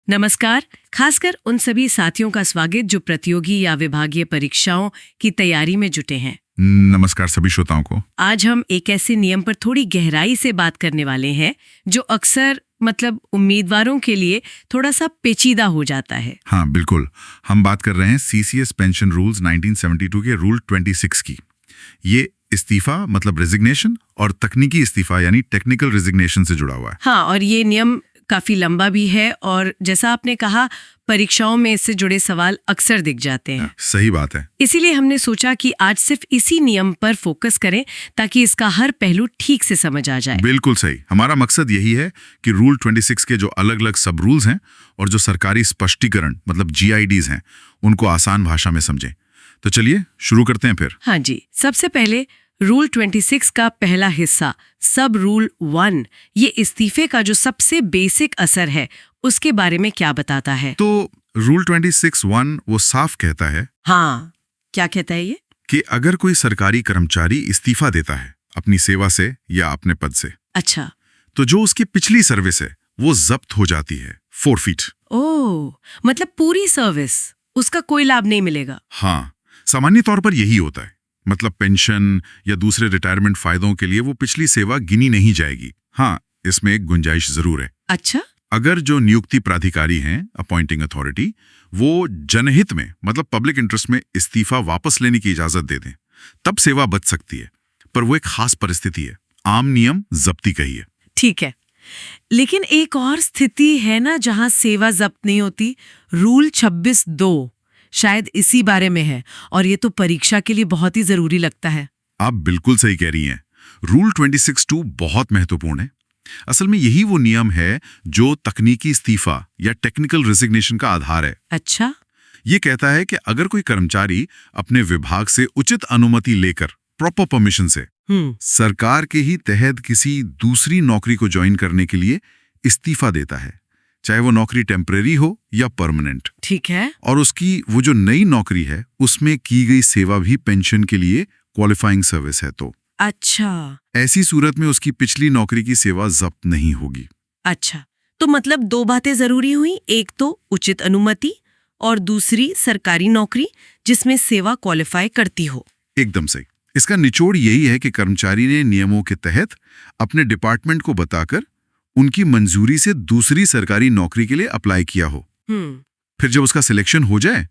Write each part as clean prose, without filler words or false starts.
नमस्कार। खासकर उन सभी साथियों का स्वागत जो प्रतियोगी या विभागीय परीक्षाओं की तैयारी में जुटे हैं। नमस्कार सभी श्रोताओं को। आज हम एक ऐसे नियम पर थोड़ी गहराई से बात करने वाले हैं जो अक्सर उम्मीदवारों के लिए थोड़ा सा पेचीदा हो जाता है। हाँ बिल्कुल, हम बात कर रहे हैं सीसीएस पेंशन रूल्स 1972 के रूल 26 की। ये इस्तीफा रेजिग्नेशन और तकनीकी इस्तीफा यानी टेक्निकल रेजिग्नेशन से जुड़ा हुआ है। हाँ, और ये नियम काफी लंबा भी है और जैसा आपने कहा परीक्षाओं में इससे जुड़े सवाल अक्सर दिख जाते हैं। सही बात है। इसीलिए हमने सोचा कि आज सिर्फ इसी नियम पर फोकस करें ताकि इसका हर पहलू ठीक से समझ आ जाए। बिल्कुल सही। हमारा मकसद यही है कि रूल 26 के जो अलग अलग सब रूल्स हैं और जो सरकारी स्पष्टीकरण GIDs हैं उनको आसान भाषा में समझें। तो चलिए शुरू करते हैं फिर। हाँ जी, सबसे पहले रूल 26 का पहला हिस्सा सब रूल 1, ये इस्तीफे का जो सबसे बेसिक असर है उसके बारे में क्या बताता है? तो रूल 26(1) वो साफ कहता है। हाँ, क्या कहता है ये? कि अगर कोई सरकारी कर्मचारी इस्तीफा देता है अपनी सेवा से या अपने पद से, अच्छा, तो जो उसकी पिछली सर्विस है वो जब्त हो जाती है, फोरफीट। ओह, पूरी सर्विस, उसका कोई लाभ नहीं मिलेगा। हाँ, सामान्य तौर पर यही होता है। पेंशन या दूसरे रिटायरमेंट फायदों के लिए वो पिछली सेवा गिनी नहीं जाएगी। हाँ, इसमें एक गुंजाइश जरूर है। अच्छा, अगर जो नियुक्ति प्राधिकारी हैं, अपॉइंटिंग अथॉरिटी, वो जनहित में पब्लिक इंटरेस्ट में इस्तीफा वापस लेने की इजाजत दे दें, तब सेवा बच सकती है। पर वो एक खास परिस्थिति है, आम नियम जब्ती का ही है। ठीक है, लेकिन एक और स्थिति है ना जहां सेवा जब्त नहीं होती। रूल 26(2) शायद इसी बारे में है और ये तो परीक्षा के लिए बहुत ही जरूरी लगता है। आप बिल्कुल सही कह रही हैं। रूल 26(2) बहुत महत्वपूर्ण है। असल में यही वो नियम है जो तकनीकी इस्तीफा या टेक्निकल रेजिग्नेशन का आधार है। अच्छा, ये कहता है कि अगर कोई कर्मचारी अपने विभाग से उचित अनुमति लेकर, प्रॉपर परमिशन से, सरकार के ही तहत किसी दूसरी नौकरी को ज्वाइन करने के लिए इस्तीफा देता है, चाहे वो नौकरी टेम्परेरी हो या परमानेंट। ठीक है। और उसकी वो जो नई नौकरी है उसमें की गई सेवा भी पेंशन के लिए क्वालिफाइंग सर्विस है, तो अच्छा, ऐसी सूरत में उसकी पिछली नौकरी की सेवा जब्त नहीं होगी। अच्छा, तो दो बातें जरूरी हुई, एक तो उचित अनुमति और दूसरी सरकारी नौकरी जिसमें सेवा क्वालिफाई करती हो। एकदम सही। इसका निचोड़ यही है कि कर्मचारी ने नियमों के तहत अपने डिपार्टमेंट को बताकर उनकी मंजूरी से दूसरी सरकारी नौकरी के लिए अप्लाई किया हो। फिर जब उसका सिलेक्शन हो जाए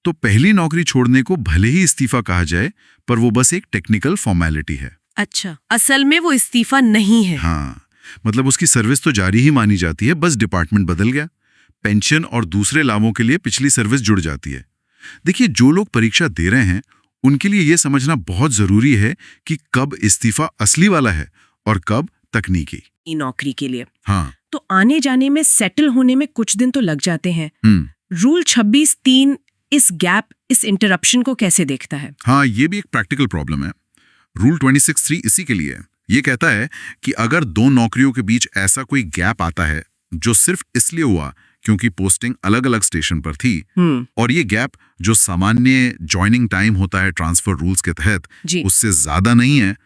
तो पहली नौकरी छोड़ने को भले ही इस्तीफा कहा जाए, पर वो बस एक टेक्निकल फॉर्मेलिटी है। अच्छा, असल में वो इस्तीफा नहीं है। हाँ, उसकी सर्विस तो जारी ही मानी जाती है, बस डिपार्टमेंट बदल गया। पेंशन और दूसरे लाभों के लिए पिछली सर्विस जुड़ जाती है। देखिए, जो लोग परीक्षा दे रहे हैं उनके लिए यह समझना बहुत जरूरी है कि कब इस्तीफा असली वाला है और कब तकनीकी नौकरी के लिए। हाँ, तो आने जाने में, सेटल होने में कुछ दिन तो लग जाते हैं। रूल 26(3) इस गैप, इस इंटरप्शन को कैसे देखता है? हाँ, ये भी एक प्रैक्टिकल प्रॉब्लम है। रूल 26(3) इसी के लिए है। ये कहता है कि अगर दो नौकरियों के बीच ऐसा कोई गैप आता है जो सिर्फ इसलिए हुआ क्योंकि पोस्टिंग अलग अलग स्टेशन पर थी, और ये गैप जो सामान्य ज्वाइनिंग टाइम होता है ट्रांसफर रूल्स के तहत, उससे ज्यादा नहीं है,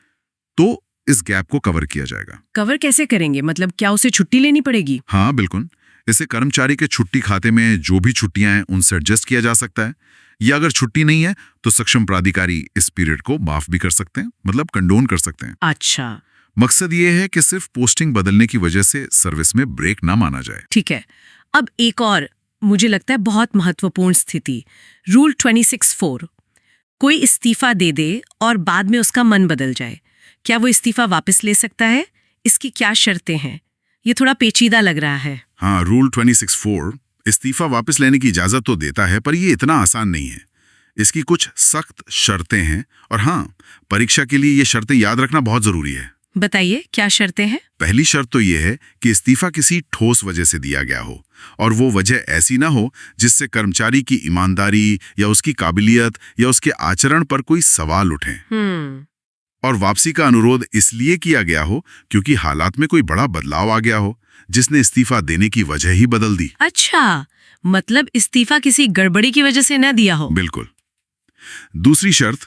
तो इस गैप को कवर किया जाएगा। कवर कैसे करेंगे? क्या उसे छुट्टी लेनी पड़ेगी? हाँ बिल्कुल। इसे कर्मचारी के छुट्टी खाते में जो भी छुट्टियां हैं उनसे एडजस्ट किया जा सकता है, या अगर छुट्टी नहीं है तो सक्षम प्राधिकारी इस पीरियड को माफ भी कर सकते हैं, कंडोन कर सकते हैं। अच्छा, मकसद ये है कि सिर्फ पोस्टिंग बदलने की वजह से सर्विस में ब्रेक ना माना जाए। ठीक है। अब एक और मुझे लगता है बहुत महत्वपूर्ण स्थिति, रूल 26(4) कोई इस्तीफा दे दे और बाद में उसका मन बदल जाए, क्या वो इस्तीफा वापस ले सकता है? इसकी क्या शर्तें हैं? ये थोड़ा पेचीदा लग रहा है। हाँ, रूल 26(4) इस्तीफा वापस लेने की इजाजत तो देता है, पर ये इतना आसान नहीं है। इसकी कुछ सख्त शर्तें हैं, और हाँ, परीक्षा के लिए ये शर्तें याद रखना बहुत जरूरी है। बताइए, क्या शर्तें हैं? पहली शर्त तो ये है कि इस्तीफा किसी ठोस वजह से दिया गया हो, और वो वजह ऐसी ना हो जिससे कर्मचारी की ईमानदारी या उसकी काबिलियत या उसके आचरण पर कोई सवाल उठे। और वापसी का अनुरोध इसलिए किया गया हो क्योंकि हालात में कोई बड़ा बदलाव आ गया हो जिसने इस्तीफा देने की वजह ही बदल दी। अच्छा, इस्तीफा किसी गड़बड़ी की वजह से न दिया हो। बिल्कुल। दूसरी शर्त,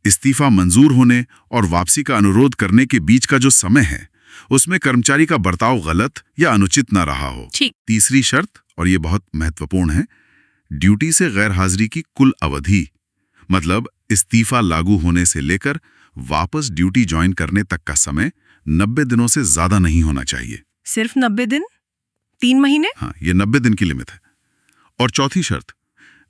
इस्तीफा मंजूर होने और वापसी का अनुरोध करने के बीच का जो समय है उसमें कर्मचारी का बर्ताव गलत या अनुचित न रहा हो। ठीक। तीसरी शर्त और ये बहुत महत्वपूर्ण है, ड्यूटी से गैर हाजिरी की कुल अवधि, मतलब इस्तीफा लागू होने से लेकर वापस ड्यूटी ज्वाइन करने तक का समय 90 दिनों से ज्यादा नहीं होना चाहिए। सिर्फ 90 दिन? 3 महीने? हाँ, ये 90 दिन की लिमिट है। और चौथी शर्त,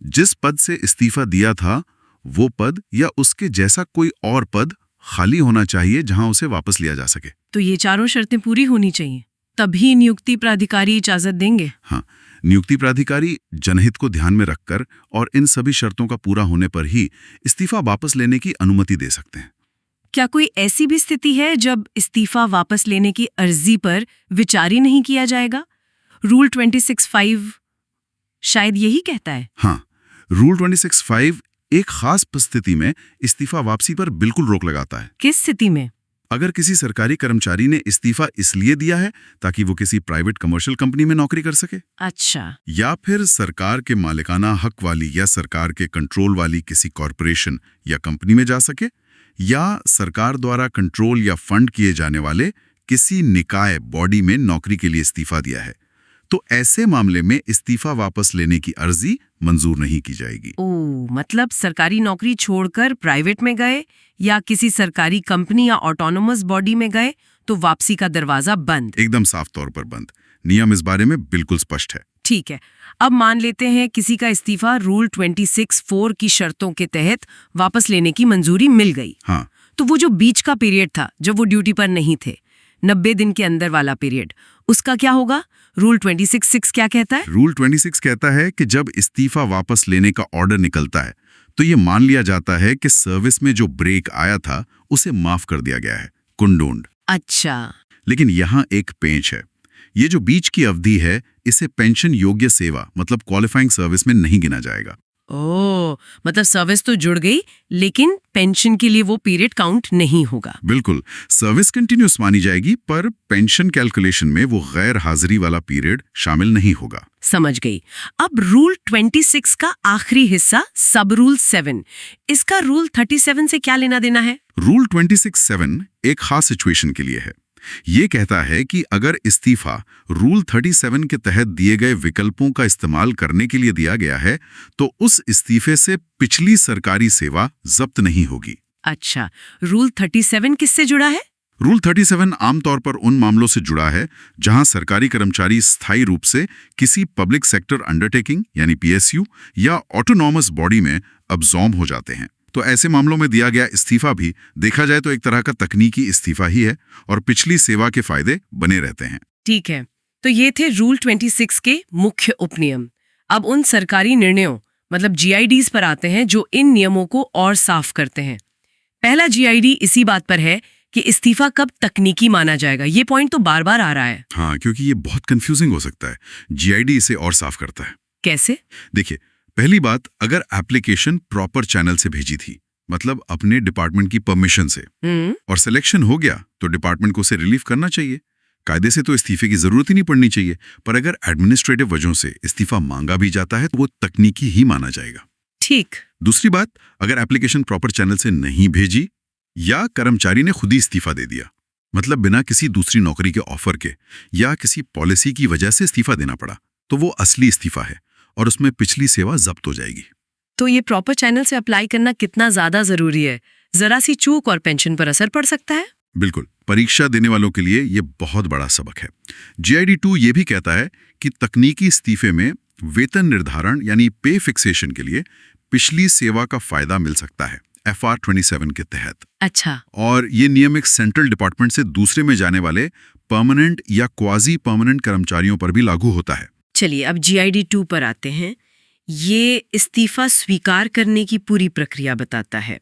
जिस पद से इस्तीफा दिया था वो पद या उसके जैसा कोई और पद खाली होना चाहिए जहां उसे वापस लिया जा सके। तो ये चारों शर्तें पूरी होनी चाहिए, तभी नियुक्ति प्राधिकारी इजाजत देंगे। हाँ, नियुक्ति प्राधिकारी जनहित को ध्यान में रखकर और इन सभी शर्तों का पूरा होने पर ही इस्तीफा वापस लेने की अनुमति दे सकते हैं। क्या कोई ऐसी भी स्थिति है जब इस्तीफा वापस लेने की अर्जी पर विचार ही नहीं किया जाएगा? रूल 26(5) शायद यही कहता है। हाँ, रूल 26(5) एक खास स्थिति में इस्तीफा वापसी पर बिल्कुल रोक लगाता है। किस स्थिति में? अगर किसी सरकारी कर्मचारी ने इस्तीफा इसलिए दिया है ताकि वो किसी प्राइवेट कमर्शियल कंपनी में नौकरी कर सके, अच्छा, या फिर सरकार के मालिकाना हक वाली या सरकार के कंट्रोल वाली किसी कॉरपोरेशन या कंपनी में जा सके, या सरकार द्वारा कंट्रोल या फंड किए जाने वाले किसी निकाय बॉडी में नौकरी के लिए इस्तीफा दिया है, तो ऐसे मामले में इस्तीफा वापस लेने की अर्जी मंजूर नहीं की जाएगी। मतलब सरकारी नौकरी छोड़कर प्राइवेट में गए या किसी सरकारी कंपनी या ऑटोनोमस बॉडी में गए तो वापसी का दरवाजा बंद। एकदम साफ तौर पर बंद। नियम इस बारे में बिल्कुल स्पष्ट है। ठीक है, अब मान लेते हैं किसी का इस्तीफा रूल 26(4) की शर्तों के तहत वापस लेने की मंजूरी मिल गई। हाँ, तो वो जो बीच का पीरियड था जब वो ड्यूटी पर नहीं थे, 90 दिन के अंदर वाला पीरियड, उसका क्या होगा? रूल 26(6) क्या कहता है? रूल 26 कहता है कि जब इस्तीफा वापस लेने का ऑर्डर निकलता है तो ये मान लिया जाता है कि सर्विस में जो ब्रेक आया था उसे माफ कर दिया गया है, कंडोन्ड। अच्छा, लेकिन यहाँ एक पेंच है। ये जो बीच की अवधि है इसे पेंशन योग्य सेवा मतलब क्वालिफाइंग सर्विस में नहीं गिना जाएगा। मतलब सर्विस तो जुड़ गई लेकिन पेंशन के लिए वो पीरियड काउंट नहीं होगा। बिल्कुल, सर्विस कंटिन्यूस मानी जाएगी पर पेंशन कैलकुलेशन में वो गैर हाजिरी वाला पीरियड शामिल नहीं होगा। समझ गई। अब रूल 26 का आखिरी हिस्सा सब रूल 7, इसका रूल 37 से क्या लेना देना है? रूल 26(7) एक खास सिचुएशन के लिए है। ये कहता है कि अगर इस्तीफा रूल 37 के तहत दिए गए विकल्पों का इस्तेमाल करने के लिए दिया गया है तो उस इस्तीफे से पिछली सरकारी सेवा जब्त नहीं होगी। अच्छा, रूल 37 किससे जुड़ा है? रूल 37 आमतौर पर उन मामलों से जुड़ा है जहां सरकारी कर्मचारी स्थायी रूप से किसी पब्लिक सेक्टर अंडरटेकिंग यानी PSU या ऑटोनॉमस बॉडी में अब्जॉर्ब हो जाते हैं। तो ऐसे मामलों में दिया गया इस्तीफा भी देखा जाए तो एक तरह का तकनीकी इस्तीफा ही है और पिछली सेवा के फायदे बने रहते हैं। ठीक है, तो ये थे रूल 26 के मुख्य उपनियम। अब उन सरकारी निर्णयों मतलब GIDs पर आते हैं जो इन नियमों को और साफ करते हैं। पहला GID इसी बात पर है कि इस्तीफा कब तकनीकी माना जाएगा। ये पॉइंट तो बार बार आ रहा है। हाँ, क्योंकि ये बहुत कंफ्यूजिंग हो सकता है। GID इसे और साफ करता है। कैसे? देखिए, पहली बात, अगर एप्लीकेशन प्रॉपर चैनल से भेजी थी मतलब अपने डिपार्टमेंट की परमिशन से और सिलेक्शन हो गया तो डिपार्टमेंट को उसे रिलीव करना चाहिए। कायदे से तो इस्तीफे की जरूरत ही नहीं पड़नी चाहिए, पर अगर एडमिनिस्ट्रेटिव वजहों से इस्तीफा मांगा भी जाता है तो वो तकनीकी ही माना जाएगा। ठीक। दूसरी बात, अगर एप्लीकेशन प्रॉपर चैनल से नहीं भेजी या कर्मचारी ने खुद ही इस्तीफा दे दिया मतलब बिना किसी दूसरी नौकरी के ऑफर के या किसी पॉलिसी की वजह से इस्तीफा देना पड़ा, तो वो असली इस्तीफा है और उसमें पिछली सेवा जब्त हो जाएगी। तो ये प्रॉपर चैनल से अप्लाई करना कितना ज्यादा जरूरी है? जरा सी चूक और पेंशन पर असर पड़ सकता है। बिल्कुल, परीक्षा देने वालों के लिए ये बहुत बड़ा सबक है। GID 2 ये भी कहता है कि तकनीकी इस्तीफे में वेतन निर्धारण यानी पे फिक्सेशन के लिए पिछली सेवा का फायदा मिल सकता है FR 27 के तहत। अच्छा। और ये नियम एक सेंट्रल डिपार्टमेंट से दूसरे में जाने वाले परमानेंट या क्वाजी परमानेंट कर्मचारियों पर भी लागू होता है। चलिए अब GID 2 पर आते हैं। ये इस्तीफा स्वीकार करने की पूरी प्रक्रिया बताता है।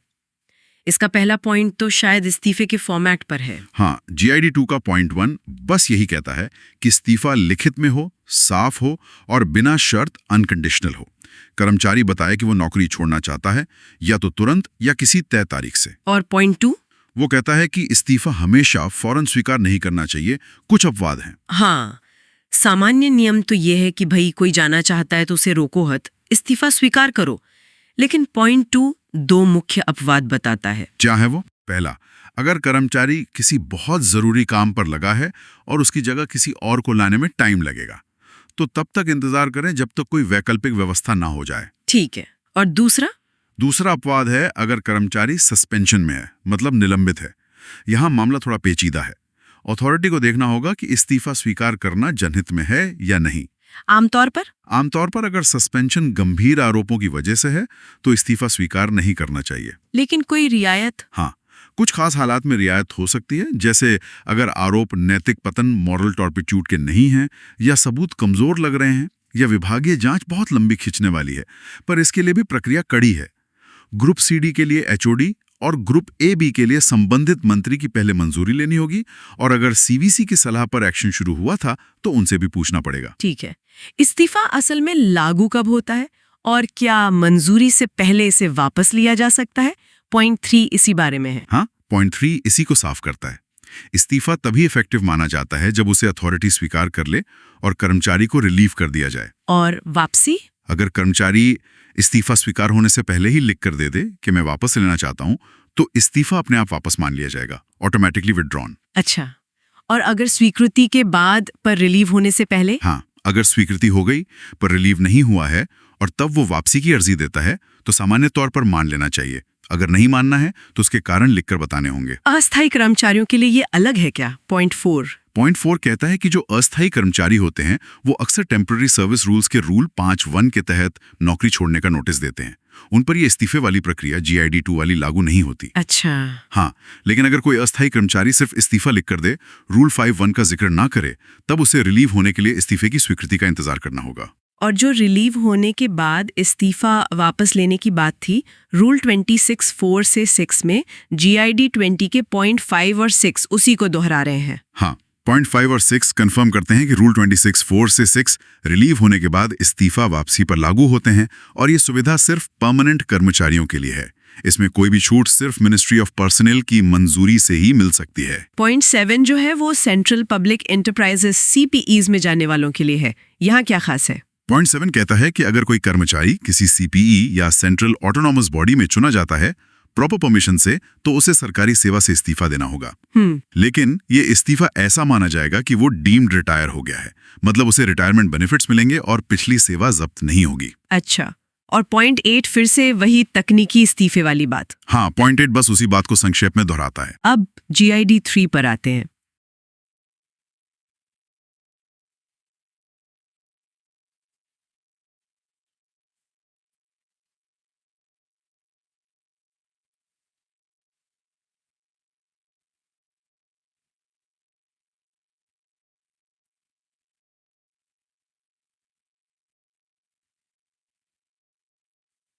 इसका पहला पॉइंट तो शायद इस्तीफे के फॉर्मेट पर है। हाँ, GID 2 का पॉइंट 1 बस यही कहता है कि इस्तीफा लिखित में हो, साफ हो और बिना शर्त अनकंडीशनल हो। कर्मचारी बताए कि वो नौकरी छोड़ना चाहता है या तो तुरंत या किसी तय तारीख से। और पॉइंट 2 वो कहता है कि इस्तीफा हमेशा फौरन स्वीकार नहीं करना चाहिए, कुछ अपवाद हैं। हाँ, सामान्य नियम तो ये है कि भाई कोई जाना चाहता है तो उसे रोको मत, इस्तीफा स्वीकार करो। लेकिन पॉइंट 2 2 मुख्य अपवाद बताता है। क्या है वो? पहला, अगर कर्मचारी किसी बहुत जरूरी काम पर लगा है और उसकी जगह किसी और को लाने में टाइम लगेगा तो तब तक इंतजार करें जब तक कोई वैकल्पिक व्यवस्था ना हो जाए। ठीक है। और दूसरा अपवाद है अगर कर्मचारी सस्पेंशन में है, मतलब निलंबित है। यहाँ मामला थोड़ा पेचीदा है। अथॉरिटी को देखना होगा कि इस्तीफा स्वीकार करना जनहित में है या नहीं। आमतौर पर अगर सस्पेंशन गंभीर आरोपों की वजह से है तो इस्तीफा स्वीकार नहीं करना चाहिए। लेकिन कोई रियायत? हाँ, कुछ खास हालात में रियायत हो सकती है, जैसे अगर आरोप नैतिक पतन, मॉरल टॉर्पिट्यूड के नहीं हैं, या सबूत कमजोर लग रहे हैं, या विभागीय जांच बहुत लंबी खींचने वाली है। पर इसके लिए भी प्रक्रिया कड़ी है। ग्रुप CD के लिए HOD और ग्रुप AB के लिए संबंधित मंत्री की पहले मंजूरी लेनी होगी, और अगर CVC की सलाह पर एक्शन शुरू हुआ था तो उनसे भी पूछना पड़ेगा। ठीक है। इस्तीफा असल में लागू कब होता है और क्या मंजूरी से पहले इसे वापस लिया जा सकता है? पॉइंट 3 इसी बारे में है। हाँ, पॉइंट 3 इसी को साफ करता है। इस्तीफा तभी इफेक्टिव माना जाता है जब उसे अथॉरिटी स्वीकार कर ले और कर्मचारी को रिलीव कर दिया जाए। और वापसी? अगर कर्मचारी इस्तीफा स्वीकार होने से पहले ही लिख कर दे दे कि मैं वापस लेना चाहता हूं, तो इस्तीफा अपने आप वापस मान लिया जाएगा, ऑटोमेटिकली विथड्रॉन। अच्छा, और अगर स्वीकृति के बाद पर रिलीव होने से पहले? हाँ, अगर स्वीकृति हो गई पर रिलीव नहीं हुआ है और तब वो वापसी की अर्जी देता है तो सामान्य तौर पर मान लेना चाहिए। अगर नहीं मानना है तो उसके कारण लिखकर बताने होंगे। अस्थायी कर्मचारियों के लिए ये अलग है क्या? पॉइंट 4 कहता है कि जो अस्थायी कर्मचारी होते हैं वो अक्सर टेम्पररी सर्विस रूल्स के रूल 5(1) के तहत नौकरी छोड़ने का नोटिस देते हैं। उन पर ये इस्तीफे वाली प्रक्रिया GID 2 वाली लागू नहीं होती। अच्छा। हाँ, लेकिन अगर कोई अस्थायी कर्मचारी सिर्फ इस्तीफा लिख कर दे, रूल 5(1) का जिक्र ना करे, तब उसे रिलीव होने के लिए इस्तीफे की स्वीकृति का इंतजार करना होगा। और जो रिलीव होने के बाद इस्तीफा वापस लेने की बात थी, रूल 26(4) से 6 में GID 20 के पॉइंट 5 और 6 उसी को दोहरा रहे हैं। हाँ, पॉइंट 5 और 6 कंफर्म करते हैं कि रूल 26(4) से 6 रिलीव होने के बाद इस्तीफा वापसी पर लागू होते हैं, और ये सुविधा सिर्फ परमानेंट कर्मचारियों के लिए है। इसमें कोई भी छूट सिर्फ मिनिस्ट्री ऑफ पर्सनल की मंजूरी से ही मिल सकती है। पॉइंट 7 जो है वो सेंट्रल पब्लिक एंटरप्राइजेस CPEs में जाने वालों के लिए है। यहाँ क्या खास है? पॉइंट 7 कहता है कि अगर कोई कर्मचारी किसी CPE या सेंट्रल ऑटोनॉमस बॉडी में चुना जाता है प्रॉपर परमिशन से, तो उसे सरकारी सेवा से इस्तीफा देना होगा। लेकिन ये इस्तीफा ऐसा माना जाएगा कि वो डीम्ड रिटायर हो गया है, मतलब उसे रिटायरमेंट बेनिफिट्स मिलेंगे और पिछली सेवा जब्त नहीं होगी। अच्छा, और पॉइंट 8 फिर से वही तकनीकी इस्तीफे वाली बात। हाँ, पॉइंट 8 बस उसी बात को संक्षेप में दोहराता है। अब GID 3 पर आते हैं।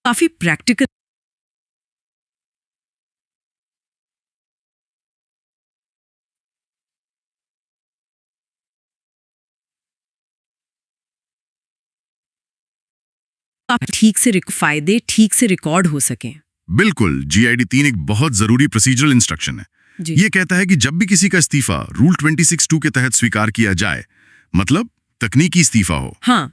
काफी प्रैक्टिकल। फायदे ठीक से रिकॉर्ड हो सकें। बिल्कुल, GID 3 एक बहुत जरूरी प्रोसीजरल इंस्ट्रक्शन है। ये कहता है कि जब भी किसी का इस्तीफा रूल 26(2) के तहत स्वीकार किया जाए, मतलब तकनीकी इस्तीफा हो, हाँ,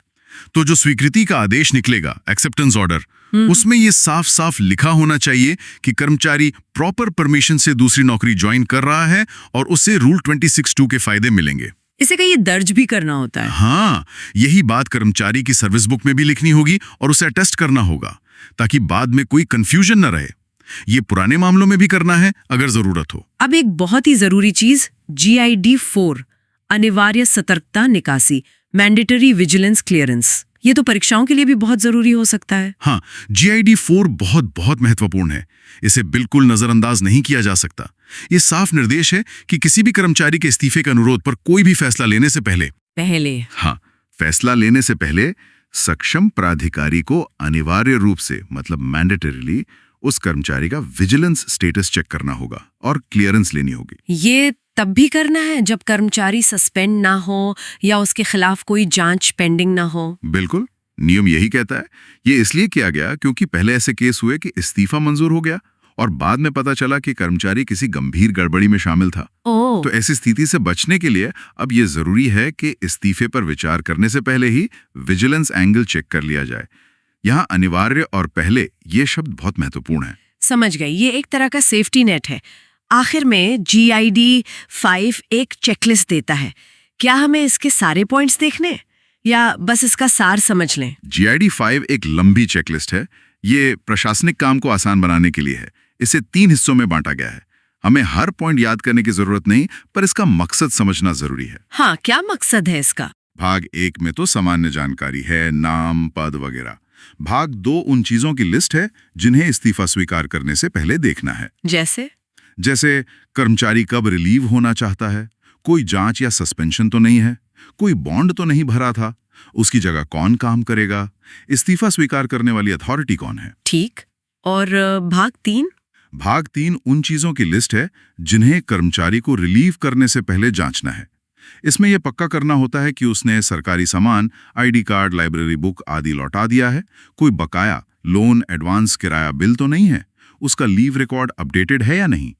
तो जो स्वीकृति का आदेश निकलेगा, एक्सेप्टेंस ऑर्डर, उसमें ये साफ साफ लिखा होना चाहिए कि कर्मचारी प्रॉपर परमिशन से दूसरी नौकरी ज्वाइन कर रहा है और उसे रूल 26(2) के फायदे मिलेंगे। इसे कहीं दर्ज भी करना होता है। हाँ, यही बात कर्मचारी की सर्विस बुक में भी लिखनी होगी और उसे अटेस्ट करना होगा, ताकि बाद में कोई कंफ्यूजन न रहे। ये पुराने मामलों में भी करना है अगर जरूरत हो। अब एक बहुत ही जरूरी चीज, GID 4 अनिवार्य सतर्कता निकासी, मैंडेटरी विजिलेंस क्लियरेंस। ये तो परीक्षाओं के लिए भी बहुत जरूरी हो सकता है। हाँ, GID 4 बहुत बहुत महत्वपूर्ण है। इसे बिल्कुल नजरअंदाज नहीं किया जा सकता। ये साफ निर्देश है कि किसी भी कर्मचारी के इस्तीफे के अनुरोध पर कोई भी फैसला लेने से पहले फैसला लेने से पहले सक्षम प्राधिकारी को अनिवार्य रूप से, मतलब मैंडेटरीली, उस कर्मचारी का विजिलेंस स्टेटस चेक करना होगा और क्लियरेंस लेनी होगी। ये तब भी करना है जब कर्मचारी सस्पेंड ना हो या उसके खिलाफ कोई जांच पेंडिंग ना हो। बिल्कुल, नियम यही कहता है। ये इसलिए किया गया क्योंकि पहले ऐसे केस हुए कि इस्तीफा मंजूर हो गया और बाद में पता चला कि कर्मचारी किसी गंभीर गड़बड़ी में शामिल था। तो ऐसी स्थिति से बचने के लिए अब ये जरूरी है कि इस्तीफे पर विचार करने से पहले ही विजिलेंस एंगल चेक कर लिया जाए। यहाँ अनिवार्य और पहले ये शब्द बहुत महत्वपूर्ण है। समझ गई, ये एक तरह का सेफ्टी नेट है। आखिर में GID 5 एक चेकलिस्ट देता है। क्या हमें इसके सारे पॉइंट्स देखने? या बस इसका सार समझ लें? GID 5 एक लंबी चेकलिस्ट है। ये प्रशासनिक काम को आसान बनाने के लिए है। इसे 3 हिस्सों में बांटा गया है। हमें हर पॉइंट याद करने की जरूरत नहीं, पर इसका मकसद समझना जरूरी है। हाँ, क्या मकसद है इसका? भाग 1 में तो सामान्य जानकारी है, नाम, पद वगैरह। भाग 2 उन चीजों की लिस्ट है जिन्हें इस्तीफा स्वीकार करने से पहले देखना है। जैसे कर्मचारी कब रिलीव होना चाहता है, कोई जांच या सस्पेंशन तो नहीं है, कोई बॉन्ड तो नहीं भरा था, उसकी जगह कौन काम करेगा, इस्तीफा स्वीकार करने वाली अथॉरिटी कौन है। ठीक। और भाग 3? भाग 3 उन चीजों की लिस्ट है जिन्हें कर्मचारी को रिलीव करने से पहले जांचना है। इसमें यह पक्का करना होता है कि उसने सरकारी सामान, ID कार्ड, लाइब्रेरी बुक आदि लौटा दिया है, कोई बकाया, लोन, एडवांस, किराया बिल तो नहीं है, उसका लीव रिकॉर्ड अपडेटेड है या नहीं।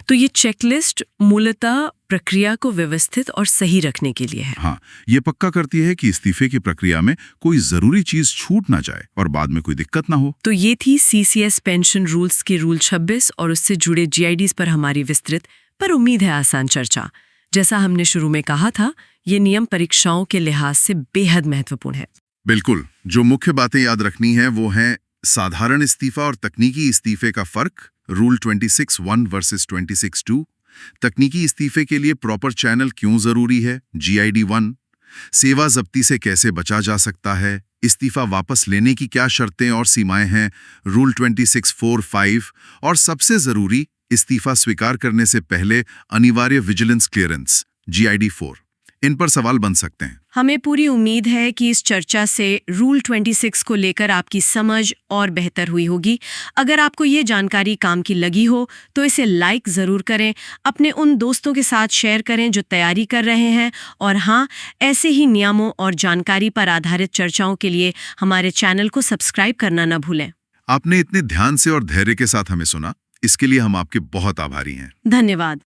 तो ये चेकलिस्ट मूलतः प्रक्रिया को व्यवस्थित और सही रखने के लिए है। हाँ, ये पक्का करती है कि इस्तीफे की प्रक्रिया में कोई जरूरी चीज छूट ना जाए और बाद में कोई दिक्कत ना हो। तो ये थी CCS पेंशन रूल्स की रूल 26 और उससे जुड़े GIDs पर हमारी विस्तृत पर उम्मीद है आसान चर्चा। जैसा हमने शुरू में कहा था, ये नियम परीक्षाओं के लिहाज से बेहद महत्वपूर्ण है। बिल्कुल। जो मुख्य बातें याद रखनी है वो है साधारण इस्तीफा और तकनीकी इस्तीफे का फर्क, रूल 26(1) वर्सेस 26(2), तकनीकी इस्तीफे के लिए प्रॉपर चैनल क्यों जरूरी है, GID 1, सेवा जब्ती से कैसे बचा जा सकता है, इस्तीफा वापस लेने की क्या शर्तें और सीमाएं हैं, रूल 26(4)(5), और सबसे जरूरी, इस्तीफा स्वीकार करने से पहले अनिवार्य विजिलेंस क्लियरेंस, GID 4। इन पर सवाल बन सकते हैं। हमें पूरी उम्मीद है कि इस चर्चा से रूल 26 को लेकर आपकी समझ और बेहतर हुई होगी। अगर आपको ये जानकारी काम की लगी हो तो इसे लाइक ज़रूर करें, अपने उन दोस्तों के साथ शेयर करें जो तैयारी कर रहे हैं, और हाँ, ऐसे ही नियमों और जानकारी पर आधारित चर्चाओं के लिए हमारे चैनल को सब्सक्राइब करना न भूलें। आपने इतने ध्यान से और धैर्य के साथ हमें सुना, इसके लिए हम आपके बहुत आभारी हैं। धन्यवाद।